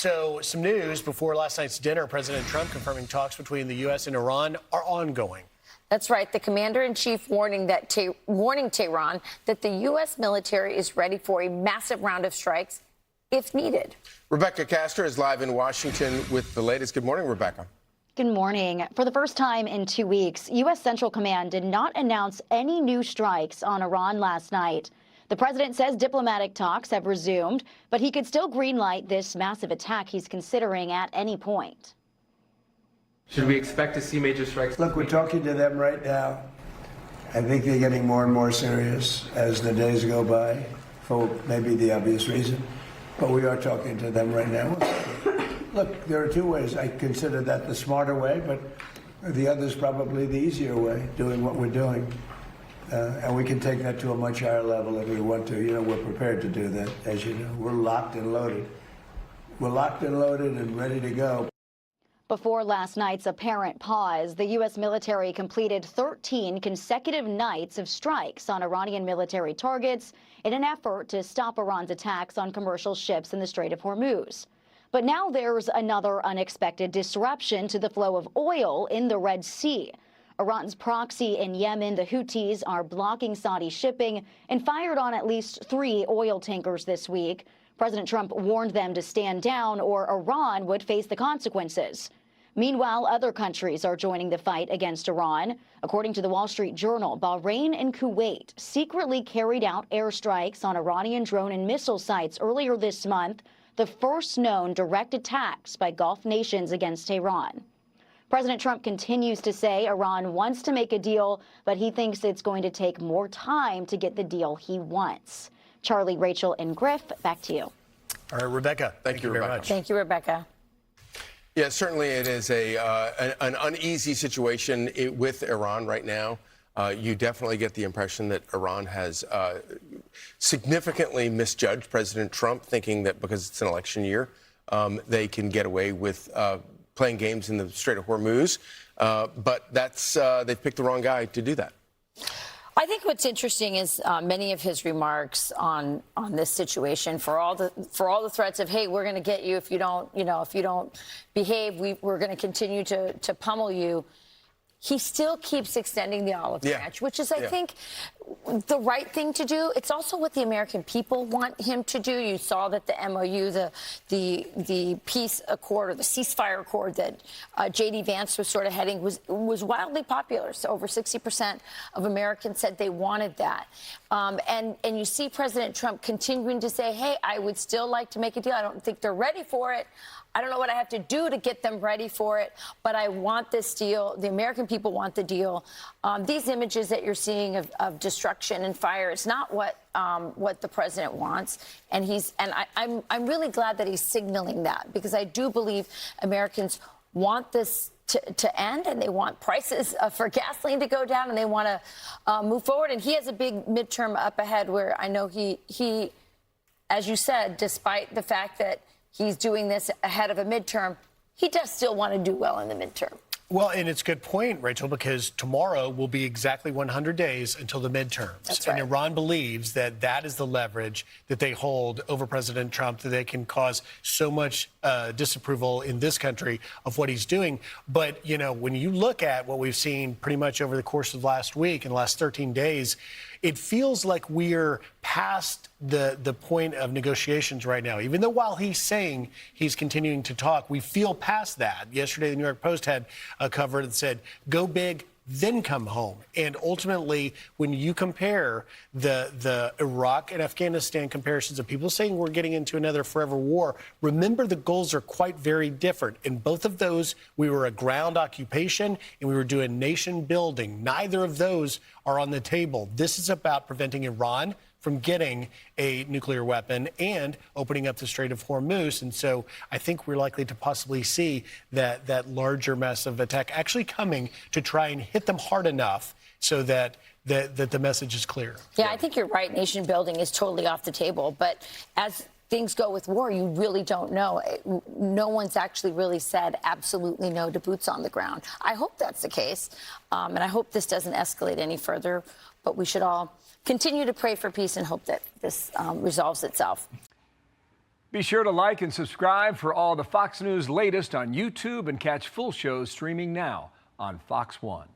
So some news before last night's dinner, President Trump confirming talks between the U.S. and Iran are ongoing. That's right. The commander-in-chief warning Tehran that the U.S. military is ready for a massive round of strikes if needed. Rebekah Castor is live in Washington with the latest. Good morning, Rebekah. Good morning. For the first time in 2 weeks, U.S. Central Command did not announce any new strikes on Iran last night. The president says diplomatic talks have resumed, but he could still greenlight this massive attack he's considering at any point. Should we expect to see major strikes? Look, we're talking to them right now. I think they're getting more and more serious as the days go by, for maybe the obvious reason. But we are talking to them right now. Look, there are two ways. I consider that the smarter way, but the other is probably the easier way, doing what we're doing. And we can take that to a much higher level if we want to. You know, we're prepared to do that, as you know. We're locked and loaded. We're locked and loaded and ready to go. Before last night's apparent pause, the U.S. military completed 13 consecutive nights of strikes on Iranian military targets in an effort to stop Iran's attacks on commercial ships in the Strait of Hormuz. But now there's another unexpected disruption to the flow of oil in the Red Sea. Iran's proxy in Yemen, the Houthis, are blocking Saudi shipping and fired on at least 3 oil tankers this week. President Trump warned them to stand down or Iran would face the consequences. Meanwhile, other countries are joining the fight against Iran. According to the Wall Street Journal, Bahrain and Kuwait secretly carried out airstrikes on Iranian drone and missile sites earlier this month, the first known direct attacks by Gulf nations against Tehran. President Trump continues to say Iran wants to make a deal, but he thinks it's going to take more time to get the deal he wants. Charlie, Rachel, and Griff, back to you. All right, Rebekah. Thank you very much. Thank you, Rebekah. Yeah, certainly it is an uneasy situation with Iran right now. You definitely get the impression that Iran has significantly misjudged President Trump, thinking that because it's an election year, they can get away with playing games in the Strait of Hormuz. But that's they've picked the wrong guy to do that. I think what's interesting is many of his remarks on this situation, for all the threats of, hey, we're going to get you if you don't behave, we're going to continue to pummel you. He still keeps extending the olive branch, which is, I think, the right thing to do. It's also what the American people want him to do. You saw that the MOU, the peace accord or the ceasefire accord that J.D. Vance was sort of heading was wildly popular. So over 60% of Americans said they wanted that. And you see President Trump continuing to say, hey, I would still like to make a deal. I don't think they're ready for it. I don't know what I have to do to get them ready for it, but I want this deal. The American people want the deal. These images that you're seeing of destruction and fire, it's not what the president wants. And I'm really glad that he's signaling that, because I do believe Americans want this to end, and they want prices for gasoline to go down, and they want to move forward. And he has a big midterm up ahead where I know he, as you said, despite the fact that he's doing this ahead of a midterm, he does still want to do well in the midterm. Well, and it's a good point, Rachel, because tomorrow will be exactly 100 days until the midterms. That's right. And Iran believes that that is the leverage that they hold over President Trump, that they can cause so much disapproval in this country of what he's doing. But, you know, when you look at what we've seen pretty much over the course of last week and the last 13 days, it feels like we're past the point of negotiations right now. Even though while he's saying he's continuing to talk, we feel past that. Yesterday, the New York Post had a cover that said, go big, then come home. And ultimately, when you compare the Iraq and Afghanistan comparisons of people saying we're getting into another forever war, remember the goals are quite very different. In both of those, we were a ground occupation and we were doing nation building. Neither of those are on the table. This is about preventing Iran from getting a nuclear weapon and opening up the Strait of Hormuz. And so I think we're likely to possibly see that larger massive attack actually coming to try and hit them hard enough so that the message is clear. Yeah, I think you're right. Nation building is totally off the table. But as things go with war, you really don't know. No one's actually really said absolutely no to boots on the ground. I hope that's the case. And I hope this doesn't escalate any further. But we should all continue to pray for peace and hope that this resolves itself. Be sure to like and subscribe for all the Fox News latest on YouTube and catch full shows streaming now on Fox One.